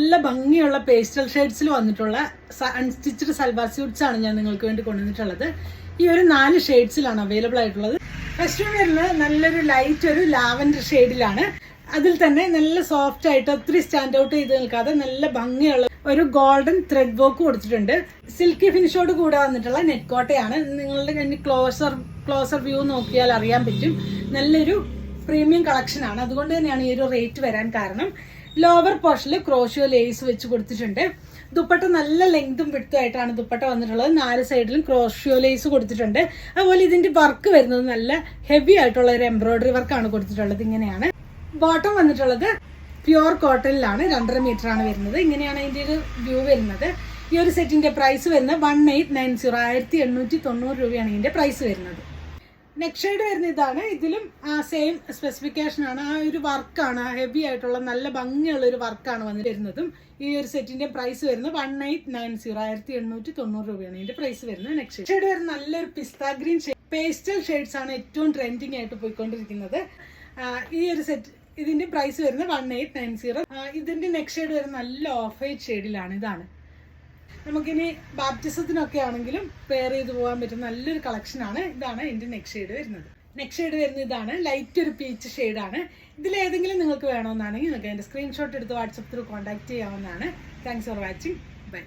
നല്ല ഭംഗിയുള്ള പേസ്റ്റൽ ഷെയ്ഡ്സിൽ വന്നിട്ടുള്ള അൺസ്റ്റിച്ച്ഡ് സൽവാർ സ്യൂട്ട്സ് ആണ് ഞാൻ നിങ്ങൾക്ക് വേണ്ടി കൊണ്ടുവന്നിട്ടുള്ളത്. ഈ ഒരു 4 ഷെയ്ഡ്സിലാണ് അവൈലബിൾ ആയിട്ടുള്ളത്. ഫസ്റ്റ് വരുന്നത് നല്ലൊരു ലൈറ്റ് ഒരു ലാവൻഡർ ഷെയ്ഡിലാണ്. അതിൽ തന്നെ നല്ല സോഫ്റ്റ് ആയിട്ട് ഒത്തിരി സ്റ്റാൻഡ് ഔട്ട് ചെയ്ത് നിൽക്കാതെ നല്ല ഭംഗിയുള്ള ഒരു ഗോൾഡൻ ത്രെഡ് വർക്ക് കൊടുത്തിട്ടുണ്ട്. സിൽക്കി ഫിനിഷോട് കൂടെ വന്നിട്ടുള്ള നെറ്റ് കോട്ടയാണ്. നിങ്ങളുടെ ക്ലോസർ വ്യൂ നോക്കിയാൽ അറിയാൻ പറ്റും. നല്ലൊരു പ്രീമിയം കളക്ഷൻ ആണ്. അതുകൊണ്ട് തന്നെയാണ് ഈ ഒരു റേറ്റ് വരാൻ കാരണം. ലോവർ പോർഷനിൽ ക്രോഷ്യോ ലേസ് വെച്ച് കൊടുത്തിട്ടുണ്ട്. ദുപ്പട്ട നല്ല ലെങ്തും വിഡ്ത്തും ആയിട്ടാണ് ദുപ്പട്ട വന്നിട്ടുള്ളത്. 4 സൈഡിലും ക്രോഷ്യോ ലേസ് കൊടുത്തിട്ടുണ്ട്. അതുപോലെ ഇതിന്റെ വർക്ക് വരുന്നത് നല്ല ഹെവി ആയിട്ടുള്ള ഒരു എംബ്രോയിഡറി വർക്കാണ് കൊടുത്തിട്ടുള്ളത്. ഇങ്ങനെയാണ്. ബോട്ടം വന്നിട്ടുള്ളത് പ്യുവർ കോട്ടണിലാണ്. 2.5 മീറ്റർ ആണ് വരുന്നത്. ഇങ്ങനെയാണ് അതിന്റെ ഒരു വ്യൂ വരുന്നത്. ഈ ഒരു സെറ്റിന്റെ പ്രൈസ് വരുന്നത് 1890 1890 രൂപയാണ് ഇതിന്റെ പ്രൈസ് വരുന്നത്. നെക്സ്റ്റ് ഷെയ്ഡ് വരുന്ന ഇതാണ്. ഇതിലും സെയിം സ്പെസിഫിക്കേഷൻ ആണ്. ആ ഒരു വർക്കാണ് ഹെവി ആയിട്ടുള്ള നല്ല ഭംഗിയുള്ള ഒരു വർക്കാണ് വരുന്നതും. ഈ ഒരു സെറ്റിന്റെ പ്രൈസ് വരുന്നത് 1890 1890 രൂപയാണ് ഇതിന്റെ പ്രൈസ് വരുന്നത്. നെക്സ്റ്റ് ഷെയ്ഡ് വരുന്ന നല്ലൊരു പിസ്ത ഗ്രീൻ പേസ്റ്റൽ ഷെയ്ഡ്സ് ആണ് ഏറ്റവും ട്രെൻഡിങ് ആയിട്ട് പോയിക്കൊണ്ടിരിക്കുന്നത്. ഈ ഒരു സെറ്റ് ഇതിന്റെ പ്രൈസ് വരുന്നത് 1890. ഇതിന്റെ നെക്സ്റ്റ് ഷെയ്ഡ് വരുന്ന നല്ല ഓഫ് വൈറ്റ് ഷെയ്ഡിലാണ്. ഇതാണ് നമുക്കിനി ബാപ്റ്റിസത്തിനൊക്കെ ആണെങ്കിലും പെയർ ചെയ്ത് പോകാൻ പറ്റുന്ന നല്ലൊരു കളക്ഷനാണ്. ഇതാണ് ഇതിന്റെ നെക്സ്റ്റ് ഷെയ്ഡ് വരുന്നത്. നെക്സ്റ്റ് ഷെയ്ഡ് വരുന്നത് ഇതാണ്. ലൈറ്റ് ഒരു പീച്ച് ഷെയ്ഡാണ്. ഇതിലേതെങ്കിലും നിങ്ങൾക്ക് വേണമെന്നാണെങ്കിൽ നിങ്ങൾക്ക് അതിന്റെ സ്ക്രീൻഷോട്ട് എടുത്ത് വാട്സപ്പ് ത്രൂ കോൺടാക്ട് ചെയ്യാവുന്നതാണ്. Thanks for watching. ബൈ.